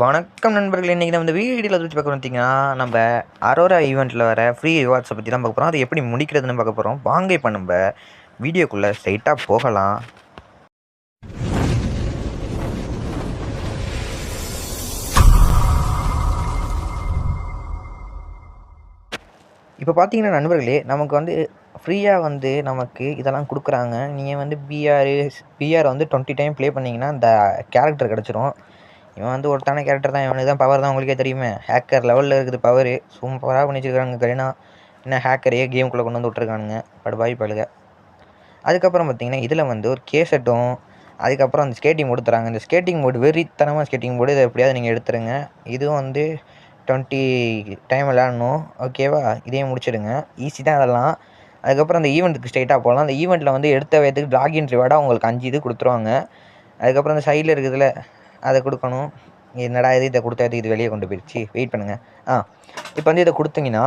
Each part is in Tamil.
வணக்கம் நண்பர்களே, இன்றைக்கி நம்ம இந்த வீடியோவில் வச்சு பார்க்க பார்த்தீங்கன்னா, நம்ம அரோரா ஈவெண்ட்டில் வர ஃப்ரீ ரிவார்ட்ஸை பற்றி தான் பார்க்க போகிறோம். அது எப்படி முடிக்கிறதுன்னு பார்க்க போகிறோம். வாங்க இப்போ நம்ம வீடியோக்குள்ளே ஸ்ட்ரைட்டாக போகலாம். இப்போ பார்த்தீங்கன்னா நண்பர்களே, நமக்கு வந்து ஃப்ரீயாக வந்து நமக்கு இதெல்லாம் கொடுக்குறாங்க. நீங்கள் வந்து பிஆர் வந்து 20 டைம் ப்ளே பண்ணிங்கன்னா இந்த கேரக்டர் கிடச்சிரும். இவன் வந்து ஒருத்தான கேரக்டர் தான். இவனுக்கு தான் பவர் தான், உங்களுக்கே தெரியுமே. ஹேக்கர் லெவலில் இருக்குது பவர். சூப்பராக பண்ணி வச்சுருக்காங்க கரீனா. என்ன ஹேக்கரையே கேமுக்குள்ளே கொண்டு வந்து விட்ருக்கானுங்க படுபாய் பழுக. அதுக்கப்புறம் பார்த்தீங்கன்னா இதில் வந்து ஒரு கேசட்டும், அதுக்கப்புறம் அந்த ஸ்கேட்டிங் மோடு தராங்க. இந்த ஸ்கேட்டிங் மோடு வெறித்தனமாக ஸ்கேட்டிங் மோடு. இதை எப்படியாவது நீங்கள் எடுத்துருங்க. இதுவும் வந்து 20 டைம் விளையாடணும், ஓகேவா? இதையும் முடிச்சிடுங்க, ஈஸி தான் அதெல்லாம். அதுக்கப்புறம் அந்த ஈவெண்ட்டுக்கு ஸ்ட்ரைட்டாக போகலாம். அந்த ஈவெண்ட்டில் வந்து எடுத்த வயதுக்கு லாகின் ரிவார்டாக உங்களுக்கு 5 இது கொடுத்துருவாங்க. அதுக்கப்புறம் அந்த சைடில் இருக்குதுல, அதை கொடுக்கணும். என்னடா இது, இதை கொடுத்தது இது வெளியே கொண்டு போயிடுச்சு, வெயிட் பண்ணுங்கள். இப்போ வந்து இதை கொடுத்தீங்கன்னா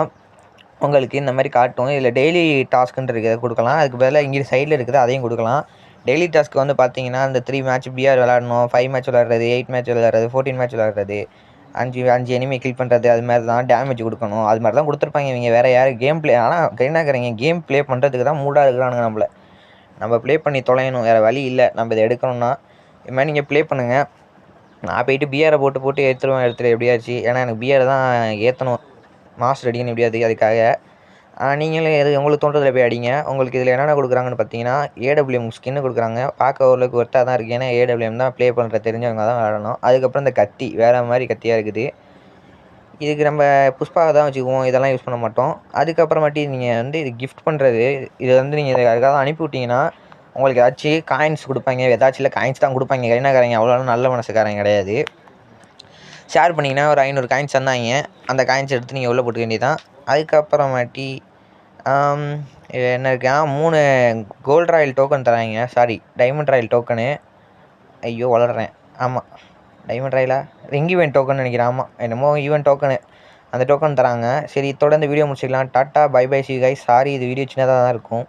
உங்களுக்கு இந்த மாதிரி காட்டும். இதில் டெய்லி டாஸ்க்குன்னு இருக்குது, கொடுக்கலாம். அதுக்கு பதிலாக இங்கே சைடில் இருக்குது, அதையும் கொடுக்கலாம். டெய்லி டாஸ்க்கு வந்து பார்த்தீங்கன்னா இந்த 3 மேட்ச் பிஆர் விளாடணும், 5 மேட்ச் விளாட்றது, 8 மேட்ச் விளாட்றது, 14 மேட்ச் விளாட்றது, 5 எனிமி கில் பண்ணுறது, அது மாதிரி தான். டேமேஜ் கொடுக்கணும், அது மாதிரி தான் கொடுத்துருப்பாங்க இவங்க. வேறு யார் கேம் ப்ளே, ஆனால் கைனாக்கிறீங்க கேம் ப்ளே பண்ணுறதுக்கு தான் மூடாக இருக்கிறானுங்க. நம்ம ப்ளே பண்ணி தொலையணும், வேறு வழி இல்லை. நம்ம இதை எடுக்கணும்னா இது மாதிரி நீங்கள் ப்ளே பண்ணுங்கள். நான் போயிட்டு பிஆரை போட்டு எடுத்துகிட்டு எப்படியாச்சு. ஏன்னா எனக்கு பிஆரை தான் ஏற்றணும், மாஸ்டர் அடிக்கணும் எப்படியாது. அதுக்காக நீங்களே உங்களுக்கு தோன்றதில் போய் அடிங்க. உங்களுக்கு இதில் என்னென்ன கொடுக்குறாங்கன்னு பார்த்தீங்கன்னா, ஏடபிள்யூஎம் ஸ்கின்னு கொடுக்குறாங்க. பார்க்க ஓரளவுக்கு ஒர்த்தாக தான் இருக்குது. ஏன்னா ஏடபிள்யூஎம் தான் ப்ளே பண்ணுற தெரிஞ்சவங்க தான் விளாடணும். அதுக்கப்புறம் இந்த கத்தி வேறு மாதிரி கத்தியாக இருக்குது. இதுக்கு நம்ம புஷ்பாவை தான் வச்சுக்குவோம், இதெல்லாம் யூஸ் பண்ண மாட்டோம். அதுக்கப்புறமாட்டி நீங்கள் வந்து இது கிஃப்ட் பண்ணுறது, இது வந்து நீங்கள் அதுக்காக அனுப்பி விட்டிங்கன்னா உங்களுக்கு ஏதாச்சும் காயின்ஸ் கொடுப்பாங்க. ஏதாச்சும் இல்லை, காயின்ஸ் தான் கொடுப்பாங்க. கைனாக்காரங்க அவ்வளோ நல்ல மனசுக்காரங்க கிடையாது. ஷேர் பண்ணிங்கன்னா ஒரு 500 காயின்ஸ் தந்தாங்க. அந்த காயின்ஸ் எடுத்து நீங்கள் உள்ளே போட்டுக்க வேண்டியதான். அதுக்கப்புறமாட்டி என்ன இருக்கு, 3 கோல்ட் ராயல் டோக்கன் தராங்க. Sorry, diamond Royal token. ஐயோ வளர்கிறேன். ஆமாம், டைமண்ட் ராயலா, ரிங் ஈவெண்ட் டோக்கன் நினைக்கிறேன். ஆமாம், என்னமோ ஈவெண்ட் டோக்கனு, அந்த டோக்கன் தராங்க. சரி, தொடர்ந்து வீடியோ முடிச்சிக்கலாம். Tata bye bye see guys. Sorry, இது வீடியோ சின்னதாக தான் இருக்கும்.